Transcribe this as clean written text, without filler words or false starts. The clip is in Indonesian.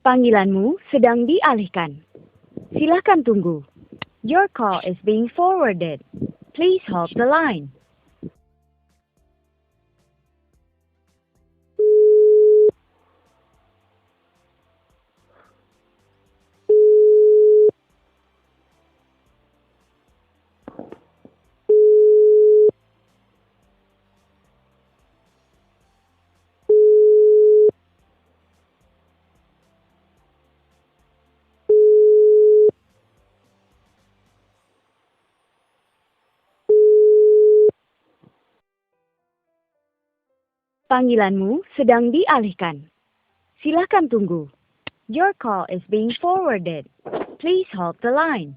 Panggilanmu sedang dialihkan. Silakan tunggu. Your call is being forwarded. Please hold the line. Panggilanmu sedang dialihkan. Silakan tunggu. Your call is being forwarded. Please hold the line.